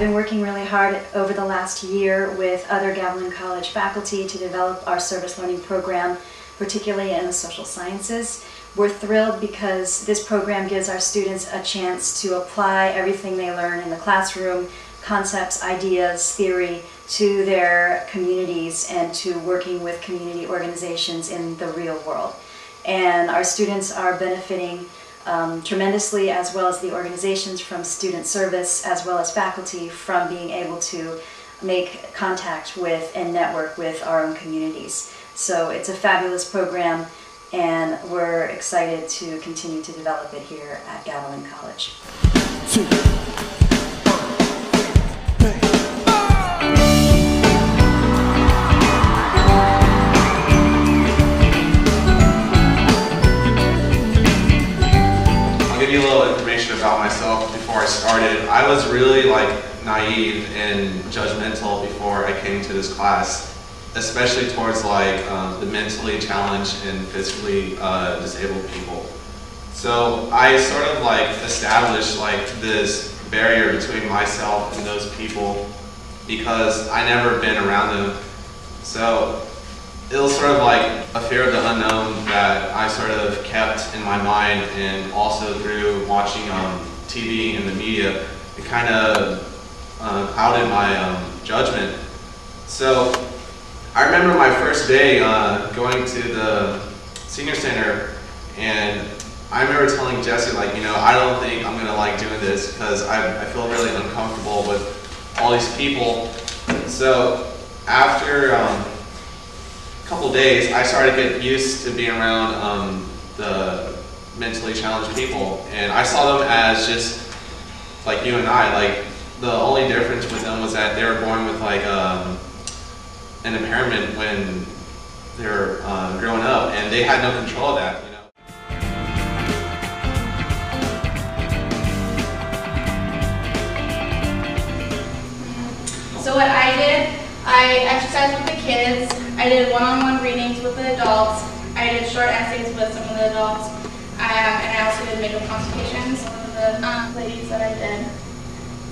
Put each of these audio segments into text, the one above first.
been working really hard over the last year with other Gavilan College faculty to develop our service learning program, particularly in the social sciences. We're thrilled because this program gives our students a chance to apply everything they learn in the classroom, concepts, ideas, theory, to their communities and to working with community organizations in the real world. And our students are benefiting tremendously, as well as the organizations, from student service, as well as faculty, from being able to make contact with and network with our own communities. So it's a fabulous program, and we're excited to continue to develop it here at Gavilan College. Give you a little information about myself before I started. I was really naive and judgmental before I came to this class, especially towards the mentally challenged and physically disabled people. So I sort of established this barrier between myself and those people because I never been around them. So it was sort of a fear of the unknown that I sort of kept in my mind, and also through watching TV and the media, it kind of clouded my judgment. So I remember my first day going to the senior center, and I remember telling Jesse, I don't think I'm gonna doing this because I feel really uncomfortable with all these people. So after couple days, I started to get used to being around the mentally challenged people, and I saw them as just like you and I. The only difference with them was that they were born with an impairment when they were growing up, and they had no control of that. So what I did, I exercised with the kids. I did one-on-one readings with the adults. I did short essays with some of the adults. And I also did makeup consultations with the ladies that I did.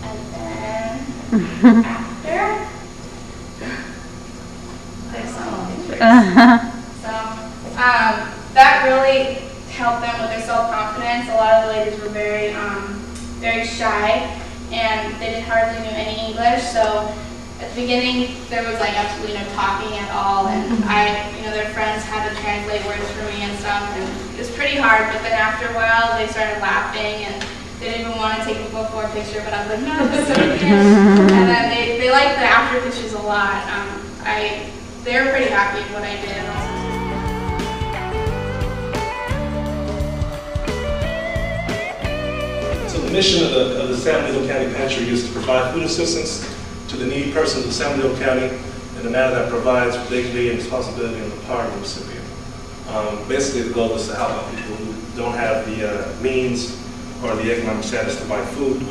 And then after, there's some pictures. So that really helped them with their self-confidence. A lot of the ladies were very, very shy, and they did hardly know any English. So at the beginning, there was absolutely no talking at all, and their friends had to translate words for me and stuff, and it was pretty hard. But then after a while, they started laughing, and they didn't even want to take a before picture. But I was like, no, it's okay. And then they liked the after pictures a lot. They were pretty happy with what I did. So the mission of the San Bernardino County Pantry is to provide food assistance to the needy persons of San Bernardino County in a manner that provides dignity and responsibility on the part of the recipient. Basically, the goal is to help out people who don't have the means or the economic status to buy food.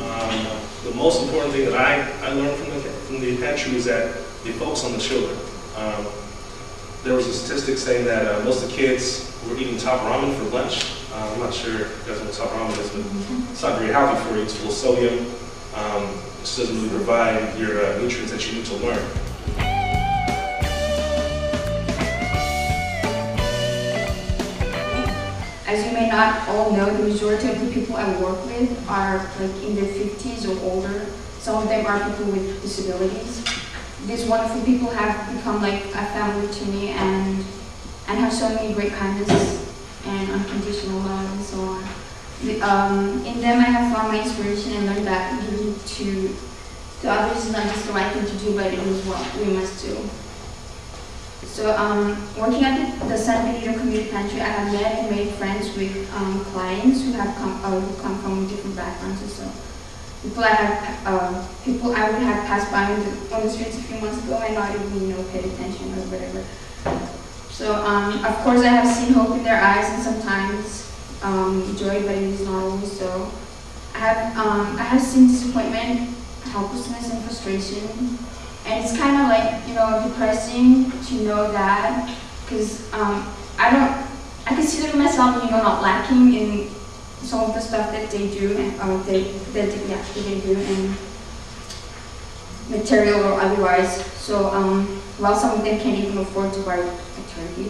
The most important thing that I learned from the pantry is that they focus on the children. There was a statistic saying that most of the kids were eating top ramen for lunch. I'm not sure if you guys know what top ramen is, but it's not very healthy for you. It's full of sodium. It just doesn't really provide your nutrients that you need to learn. As you may not all know, the majority of the people I work with are in their 50s or older. Some of them are people with disabilities. These wonderful people have become like a family to me, and have shown me great kindness and unconditional love and so on. In them I have found my inspiration and learned that giving to others is not just the right thing to do, but it is what we must do. So working at the San Bernardino Community Pantry, I have met and made friends with clients who have come from different backgrounds. So people I would have passed by on the streets a few months ago and not even paid attention or whatever. So of course I have seen hope in their eyes and sometimes joy, but it is not always so. I have seen disappointment, helplessness, and frustration, and it's kind of depressing to know that, because I consider myself not lacking in some of the stuff that they do and they do, and material or otherwise. So while some of them can't even afford to buy a turkey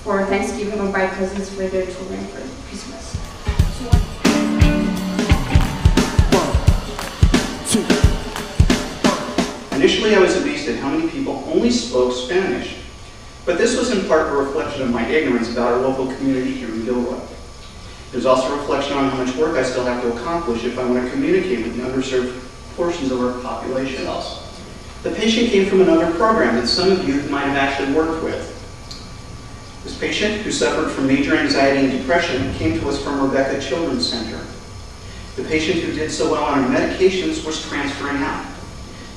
for Thanksgiving or buy presents for their children for Christmas. Initially, I was amazed at how many people only spoke Spanish, but this was in part a reflection of my ignorance about our local community here in Gilroy. It was also a reflection on how much work I still have to accomplish if I want to communicate with the underserved portions of our population. The patient came from another program that some of you might have actually worked with. This patient, who suffered from major anxiety and depression, came to us from Rebecca Children's Center. The patient who did so well on her medications was transferring out.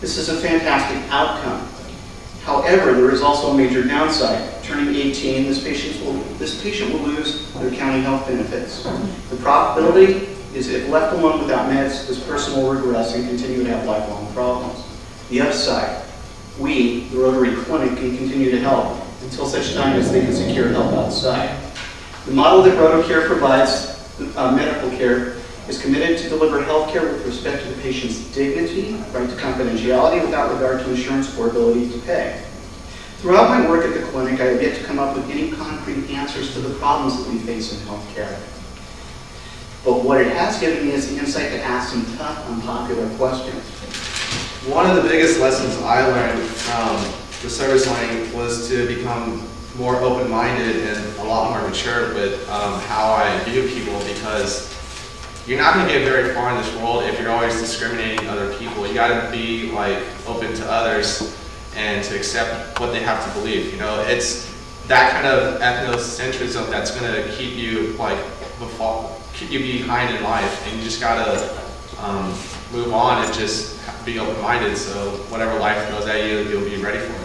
This is a fantastic outcome. However, there is also a major downside. Turning 18, this patient will lose their county health benefits. The probability is if left alone without meds, this person will regress and continue to have lifelong problems. The upside, we, the Rotary Clinic, can continue to help until such time as they can secure help outside. The model that RotoCare provides, medical care, is committed to deliver health care with respect to the patient's dignity, right to confidentiality without regard to insurance or ability to pay. Throughout my work at the clinic, I have yet to come up with any concrete answers to the problems that we face in health care. But what it has given me is the insight to ask some tough, unpopular questions. One of the biggest lessons I learned from the service learning was to become more open-minded and a lot more mature with how I view people, because you're not going to get very far in this world if you're always discriminating other people. You got to be open to others and to accept what they have to believe. You know, it's that kind of ethnocentrism that's going to keep you behind in life, and you just got to move on and just be open-minded. So whatever life throws at you, you'll be ready for it.